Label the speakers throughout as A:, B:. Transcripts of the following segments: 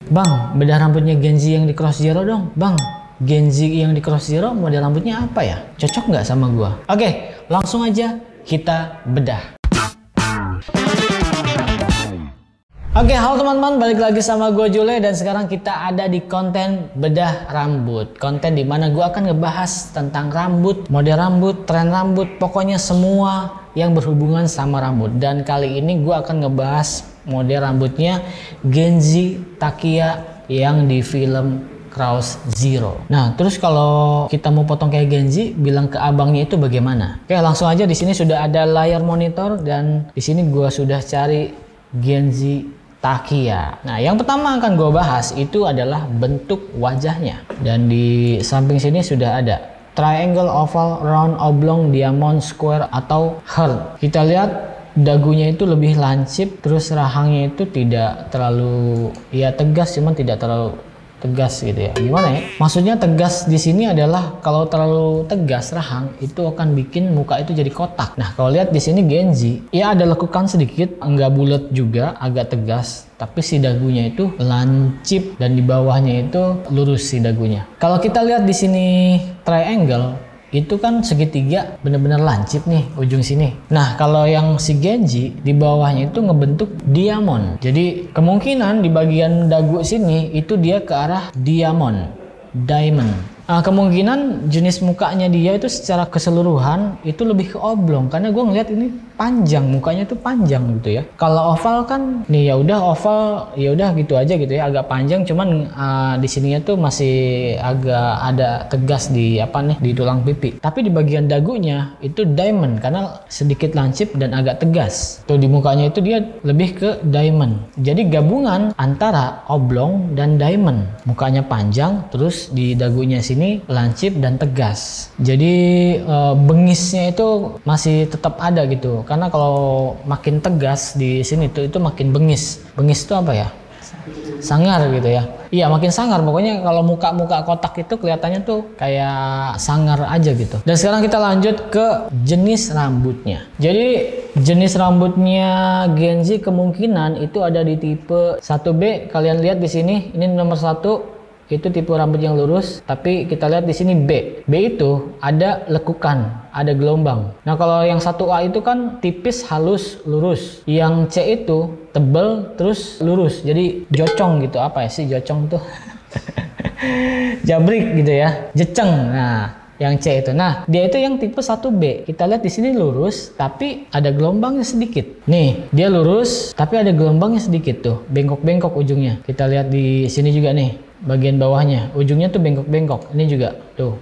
A: Bang, bedah rambutnya Genzi yang di Cross Zero dong. Bang, Genzi yang di Cross Zero model rambutnya apa ya? Cocok nggak sama gua? Oke, langsung aja kita bedah. Oke, halo teman-teman, balik lagi sama gue Jule dan sekarang kita ada di konten bedah rambut. Konten dimana gue akan ngebahas tentang rambut, model rambut, tren rambut, pokoknya semua yang berhubungan sama rambut. Dan kali ini gue akan ngebahas model rambutnya Genzi Takia yang di film Cross Zero. Nah, terus kalau kita mau potong kayak Genzi, bilang ke abangnya itu bagaimana? Oke, langsung aja. Di sini sudah ada layar monitor dan di sini gue sudah cari Genzi Takia. Nah, yang pertama akan gue bahas itu adalah bentuk wajahnya. Dan di samping sini sudah ada triangle, oval, round, oblong, diamond, square, atau heart. Kita lihat dagunya itu lebih lancip, terus rahangnya itu tidak terlalu ya tegas, cuman tidak terlalu tegas gitu ya. Gimana ya? Maksudnya tegas di sini adalah kalau terlalu tegas rahang itu akan bikin muka itu jadi kotak. Nah, kalau lihat di sini Genzi, ya ada lekukan sedikit, enggak bulat juga, agak tegas, tapi si dagunya itu lancip dan di bawahnya itu lurus si dagunya. Kalau kita lihat di sini triangle itu kan segitiga bener-bener lancip nih ujung sini. Nah, kalau yang si Genzi di bawahnya itu ngebentuk diamond. Jadi kemungkinan di bagian dagu sini itu dia ke arah diamond, diamond. Nah, kemungkinan jenis mukanya dia itu secara keseluruhan itu lebih ke oblong karena gue ngeliat ini panjang, mukanya tuh panjang gitu ya. Kalau oval kan nih ya udah oval, ya udah gitu aja gitu ya, agak panjang, cuman di sininya tuh masih agak ada tegas di apa nih di tulang pipi. Tapi di bagian dagunya itu diamond karena sedikit lancip dan agak tegas. Tuh di mukanya itu dia lebih ke diamond. Jadi gabungan antara oblong dan diamond. Mukanya panjang, terus di dagunya sini lancip dan tegas. Jadi bengisnya itu masih tetap ada gitu. Karena kalau makin tegas di sini tuh itu makin bengis. Bengis itu apa ya? Sangar gitu ya. Iya, makin sangar. Pokoknya kalau muka-muka kotak itu kelihatannya tuh kayak sangar aja gitu. Dan sekarang kita lanjut ke jenis rambutnya. Jadi jenis rambutnya Genzi kemungkinan itu ada di tipe 1B. Kalian lihat di sini, ini nomor 1. Itu tipe rambut yang lurus, tapi kita lihat di sini B. B itu ada lekukan, ada gelombang. Nah, kalau yang 1A itu kan tipis, halus, lurus. Yang C itu tebel terus lurus. Jadi jocong gitu. Apa ya sih jocong tuh? Jabrik gitu ya. Jeceng. Nah, yang C itu. Nah, dia itu yang tipe 1B. Kita lihat di sini lurus, tapi ada gelombangnya sedikit. Nih, dia lurus, tapi ada gelombangnya sedikit tuh. Bengkok-bengkok ujungnya. Kita lihat di sini juga nih. Bagian bawahnya, ujungnya tuh bengkok-bengkok. Ini juga tuh.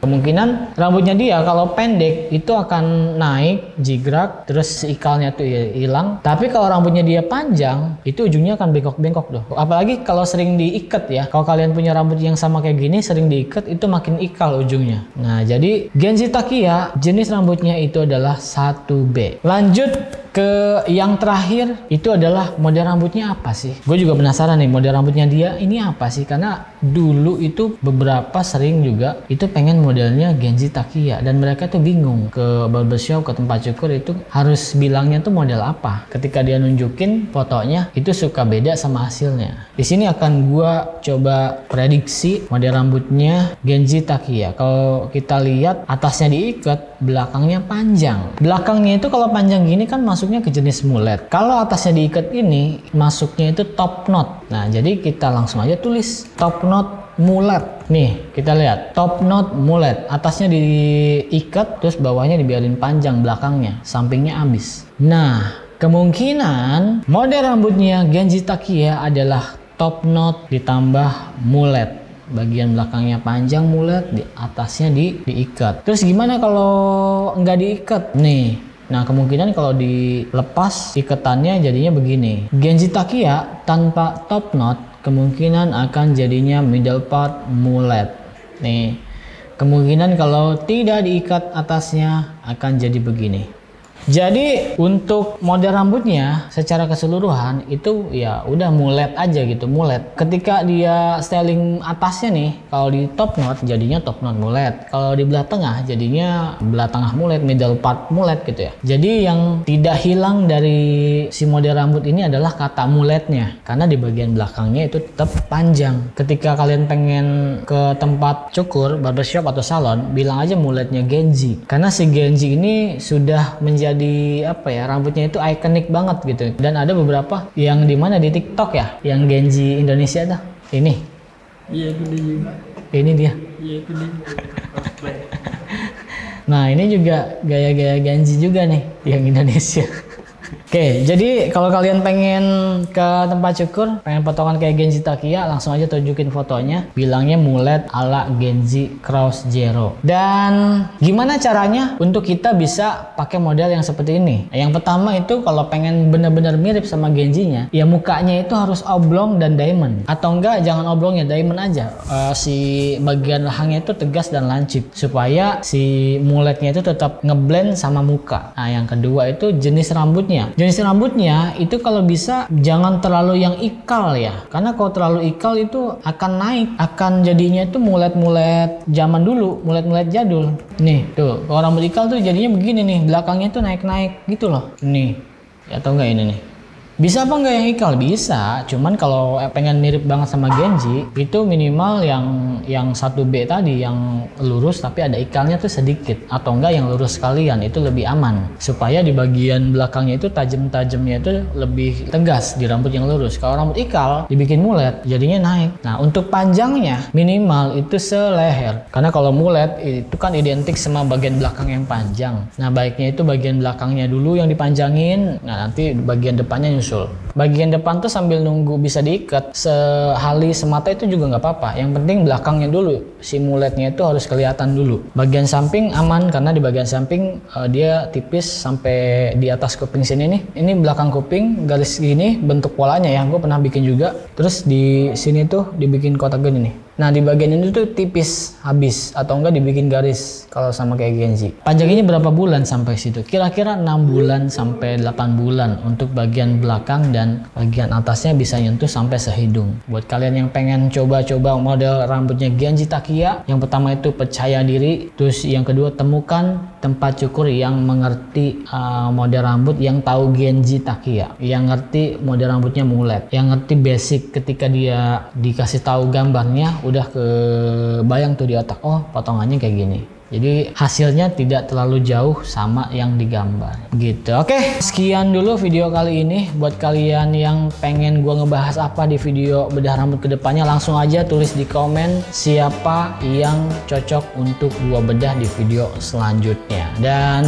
A: Kemungkinan rambutnya dia kalau pendek itu akan naik jigrak, terus ikalnya tuh hilang. Tapi kalau rambutnya dia panjang, itu ujungnya akan bengkok-bengkok tuh. Apalagi kalau sering diikat ya. Kalau kalian punya rambut yang sama kayak gini, sering diikat itu makin ikal ujungnya. Nah, jadi Genzi Takia jenis rambutnya itu adalah 1B. Lanjut ke yang terakhir itu adalah model rambutnya apa sih? Gue juga penasaran nih model rambutnya dia ini apa sih? Karena dulu itu beberapa sering juga itu pengen modelnya Genzi Takia dan mereka tuh bingung ke barbershop, ke tempat cukur itu harus bilangnya tuh model apa. Ketika dia nunjukin fotonya itu suka beda sama hasilnya. Di sini akan gue coba prediksi model rambutnya Genzi Takia. Kalau kita lihat atasnya diikat, belakangnya panjang. Belakangnya itu kalau panjang gini kan masuknya ke jenis mulet. Kalau atasnya diikat ini masuknya itu top knot. Nah, jadi kita langsung aja tulis top knot mulet. Nih, kita lihat top knot mulet. Atasnya diikat, terus bawahnya dibiarin panjang, belakangnya, sampingnya habis. Nah, kemungkinan model rambutnya Genzi Takia adalah top knot ditambah mulet. Bagian belakangnya panjang mulet, di atasnya diikat. Terus gimana kalau nggak diikat? Nih. Nah, kemungkinan kalau dilepas ikatannya jadinya begini. Genzi Takia tanpa top knot kemungkinan akan jadinya middle part mulet. Nih, kemungkinan kalau tidak diikat atasnya akan jadi begini. Jadi untuk model rambutnya secara keseluruhan itu ya udah mulet aja gitu, mulet. Ketika dia styling atasnya nih, kalau di top knot jadinya top knot mulet, kalau di belah tengah jadinya belah tengah mulet, middle part mulet gitu ya. Jadi yang tidak hilang dari si model rambut ini adalah kata muletnya, karena di bagian belakangnya itu tetap panjang. Ketika kalian pengen ke tempat cukur, barbershop atau salon, bilang aja muletnya Genji, karena si Genji ini sudah menjadi apa ya, rambutnya itu ikonik banget gitu. Dan ada beberapa yang dimana di TikTok ya yang Genji Indonesia dah ini. Iya itu dia juga. Ini dia. Iya itu dia. Nah ini juga gaya-gaya Genji juga nih yang Indonesia. Oke, jadi kalau kalian pengen ke tempat cukur, pengen potongan kayak Genji Takia, langsung aja tunjukin fotonya, bilangnya mulet ala Genji Cross Zero. Dan gimana caranya untuk kita bisa pakai model yang seperti ini? Yang pertama itu kalau pengen bener-bener mirip sama Genjinya, ya mukanya itu harus oblong dan diamond. Atau enggak, jangan oblong ya, diamond aja. Si bagian rahangnya itu tegas dan lancip, supaya si muletnya itu tetap ngeblend sama muka. Nah, yang kedua itu jenis rambutnya. Jenis rambutnya itu kalau bisa jangan terlalu yang ikal ya, karena kalau terlalu ikal itu akan naik, akan jadinya itu mulet-mulet zaman dulu, mulet-mulet jadul. Nih tuh, kalau rambut ikal tuh jadinya begini nih, belakangnya tuh naik-naik gitu loh. Nih, atau enggak ini nih. Bisa apa enggak yang ikal? Bisa, cuman kalau pengen mirip banget sama Genji itu minimal yang 1B tadi, yang lurus tapi ada ikalnya tuh sedikit, atau enggak yang lurus sekalian, itu lebih aman supaya di bagian belakangnya itu tajam-tajamnya itu lebih tegas di rambut yang lurus. Kalau rambut ikal dibikin mulet jadinya naik. Nah untuk panjangnya minimal itu seleher, karena kalau mulet itu kan identik sama bagian belakang yang panjang. Nah baiknya itu bagian belakangnya dulu yang dipanjangin, nah nanti bagian depannya nyusul. Bagian depan tuh sambil nunggu bisa diikat sehali semata itu juga nggak apa-apa. Yang penting belakangnya dulu, si muletnya itu harus kelihatan dulu. Bagian samping aman karena di bagian samping dia tipis sampai di atas kuping sini nih. Ini belakang kuping garis gini bentuk polanya ya. Gue pernah bikin juga. Terus di sini tuh dibikin kotak gini nih. Nah di bagian ini tuh tipis habis, atau enggak dibikin garis kalau sama kayak Genji. Panjangnya berapa bulan sampai situ? Kira-kira 6 bulan sampai 8 bulan untuk bagian belakang, dan bagian atasnya bisa nyentuh sampai sehidung. Buat kalian yang pengen coba-coba model rambutnya Genji Takia, yang pertama itu percaya diri, terus yang kedua temukan tempat cukur yang mengerti model rambut, yang tahu Genji Takia, yang ngerti model rambutnya mulet, yang ngerti basic. Ketika dia dikasih tahu gambarnya udah kebayang tuh di otak, oh potongannya kayak gini. Jadi hasilnya tidak terlalu jauh sama yang digambar gitu. Oke, sekian dulu video kali ini. Buat kalian yang pengen gua ngebahas apa di video bedah rambut kedepannya, langsung aja tulis di komen siapa yang cocok untuk gua bedah di video selanjutnya. Dan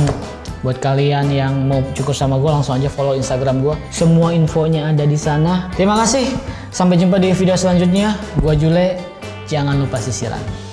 A: buat kalian yang mau cukur sama gue, langsung aja follow Instagram gue. Semua infonya ada di sana. Terima kasih. Sampai jumpa di video selanjutnya. Gua Jule. Jangan lupa sisiran.